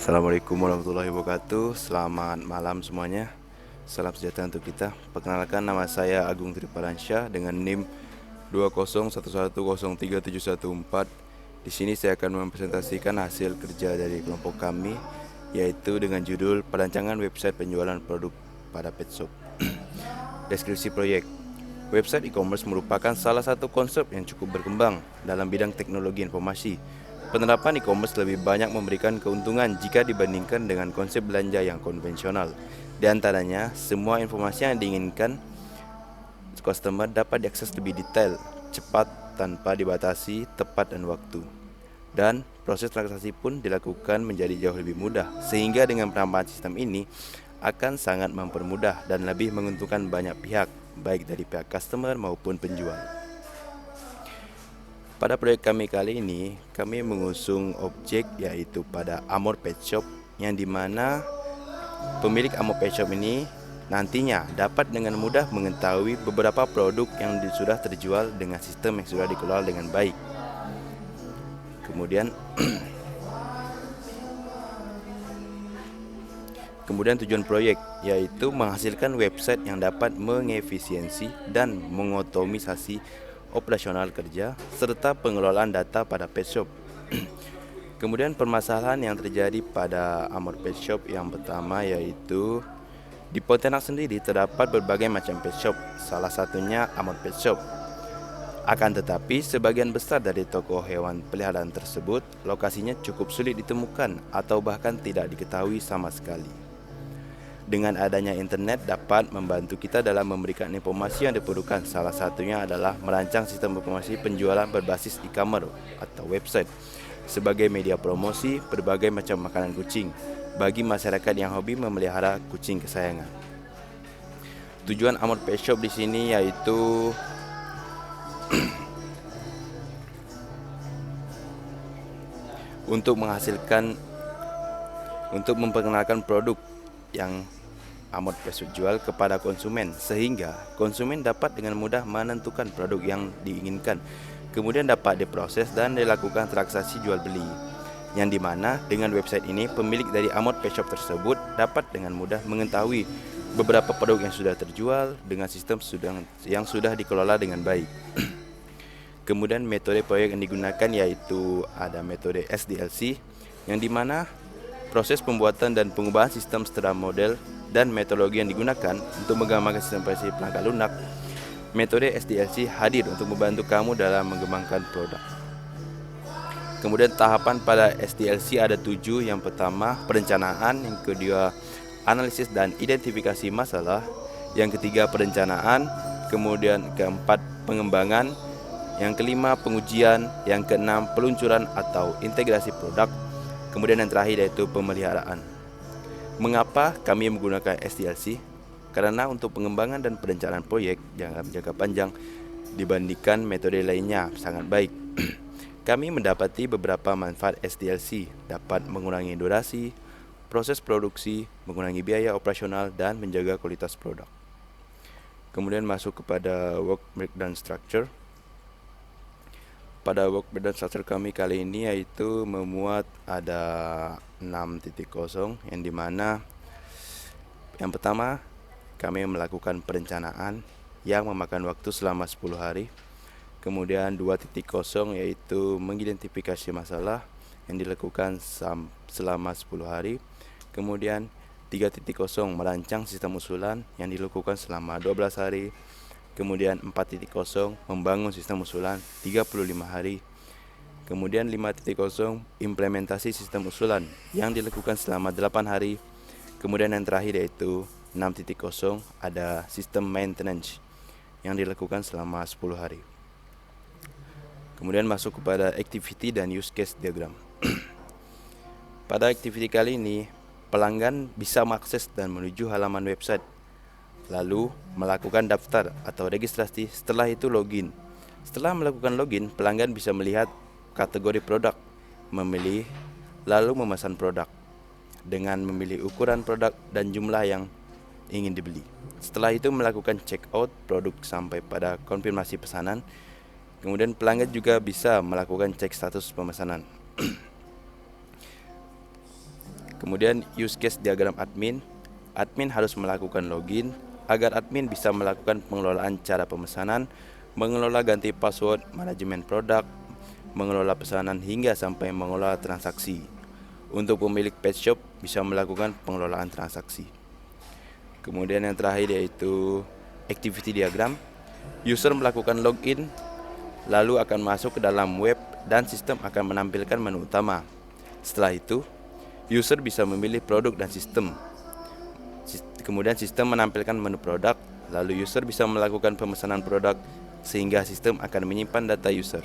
Assalamualaikum warahmatullahi wabarakatuh. Selamat malam semuanya. Salam sejahtera untuk kita. Perkenalkan, nama saya Agung Triparansyah dengan NIM 201103714. Di sini saya akan mempresentasikan hasil kerja dari kelompok kami, yaitu dengan judul perancangan website penjualan produk pada pet shop. Deskripsi proyek. Website e-commerce merupakan salah satu konsep yang cukup berkembang dalam bidang teknologi informasi. Penerapan e-commerce lebih banyak memberikan keuntungan jika dibandingkan dengan konsep belanja yang konvensional. Di antaranya, semua informasi yang diinginkan customer dapat diakses lebih detail, cepat, tanpa dibatasi tepat dan waktu. Dan proses transaksi pun dilakukan menjadi jauh lebih mudah, sehingga dengan penambahan sistem ini akan sangat mempermudah dan lebih menguntungkan banyak pihak, baik dari pihak customer maupun penjual. Pada proyek kami kali ini, kami mengusung objek yaitu pada Amor Pet Shop, yang dimana pemilik Amor Pet Shop ini nantinya dapat dengan mudah mengetahui beberapa produk yang sudah terjual dengan sistem yang sudah dikelola dengan baik. Kemudian tujuan proyek yaitu menghasilkan website yang dapat mengefisiensi dan mengotomisasi operasional kerja serta pengelolaan data pada pet shop. Kemudian permasalahan yang terjadi pada Amor Pet Shop yang pertama yaitu di Pontianak sendiri terdapat berbagai macam pet shop, salah satunya Amor Pet Shop. Akan tetapi sebagian besar dari toko hewan peliharaan tersebut lokasinya cukup sulit ditemukan atau bahkan tidak diketahui sama sekali. Dengan adanya internet dapat membantu kita dalam memberikan informasi yang diperlukan. Salah satunya adalah merancang sistem informasi penjualan berbasis e-commerce atau website sebagai media promosi berbagai macam makanan kucing bagi masyarakat yang hobi memelihara kucing kesayangan. Tujuan Amor Pet Shop di sini yaitu untuk memperkenalkan produk yang Amor Pet Shop jual kepada konsumen, sehingga konsumen dapat dengan mudah menentukan produk yang diinginkan, kemudian dapat diproses dan dilakukan transaksi jual beli. Yang dimana dengan website ini pemilik dari Amor Pet Shop tersebut dapat dengan mudah mengetahui beberapa produk yang sudah terjual dengan sistem yang sudah dikelola dengan baik. Kemudian metode proyek yang digunakan yaitu ada metode SDLC, yang dimana proses pembuatan dan pengubahan sistem setelah model dan metodologi yang digunakan untuk mengembangkan sistem operasi perangkat lunak. Metode SDLC hadir untuk membantu kamu dalam mengembangkan produk. Kemudian tahapan pada SDLC ada 7. Yang pertama perencanaan, yang kedua analisis dan identifikasi masalah, yang ketiga perencanaan, kemudian keempat pengembangan, yang kelima pengujian, yang keenam peluncuran atau integrasi produk, kemudian yang terakhir yaitu pemeliharaan. Mengapa kami menggunakan SDLC? Karena untuk pengembangan dan perencanaan proyek jangka panjang dibandingkan metode lainnya sangat baik. Kami mendapati beberapa manfaat SDLC, dapat mengurangi durasi proses produksi, mengurangi biaya operasional, dan menjaga kualitas produk. Kemudian masuk kepada work breakdown structure. Pada work breakdown structure kami kali ini yaitu memuat ada 6.0, yang dimana yang pertama kami melakukan perencanaan yang memakan waktu selama 10 hari. Kemudian 2.0 yaitu mengidentifikasi masalah yang dilakukan selama 10 hari. Kemudian 3.0 merancang sistem usulan yang dilakukan selama 12 hari. Kemudian 4.0 membangun sistem usulan 35 hari. Kemudian 5.0 implementasi sistem usulan yang dilakukan selama 8 hari. Kemudian yang terakhir yaitu 6.0 ada sistem maintenance yang dilakukan selama 10 hari. Kemudian masuk kepada activity dan use case diagram. Pada activity kali ini pelanggan bisa mengakses dan menuju halaman website, lalu melakukan daftar atau registrasi, setelah itu login. Setelah melakukan login, pelanggan bisa melihat kategori produk, memilih, lalu memesan produk dengan memilih ukuran produk dan jumlah yang ingin dibeli. Setelah itu melakukan check out produk sampai pada konfirmasi pesanan. Kemudian pelanggan juga bisa melakukan cek status pemesanan. Kemudian use case diagram admin. Admin harus melakukan login agar admin bisa melakukan pengelolaan cara pemesanan, mengelola ganti password, manajemen produk, mengelola pesanan hingga sampai mengelola transaksi. Untuk pemilik pet shop bisa melakukan pengelolaan transaksi. Kemudian yang terakhir yaitu activity diagram. User melakukan login lalu akan masuk ke dalam web dan sistem akan menampilkan menu utama. Setelah itu, user bisa memilih produk dan sistem. Kemudian sistem menampilkan menu produk, lalu user bisa melakukan pemesanan produk sehingga sistem akan menyimpan data user.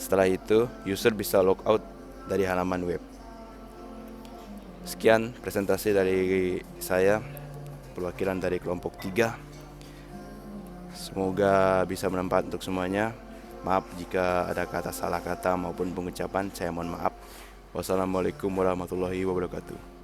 Setelah itu, user bisa logout dari halaman web. Sekian presentasi dari saya, perwakilan dari kelompok 3. Semoga bisa bermanfaat untuk semuanya. Maaf jika ada salah kata maupun pengucapan, saya mohon maaf. Wassalamualaikum warahmatullahi wabarakatuh.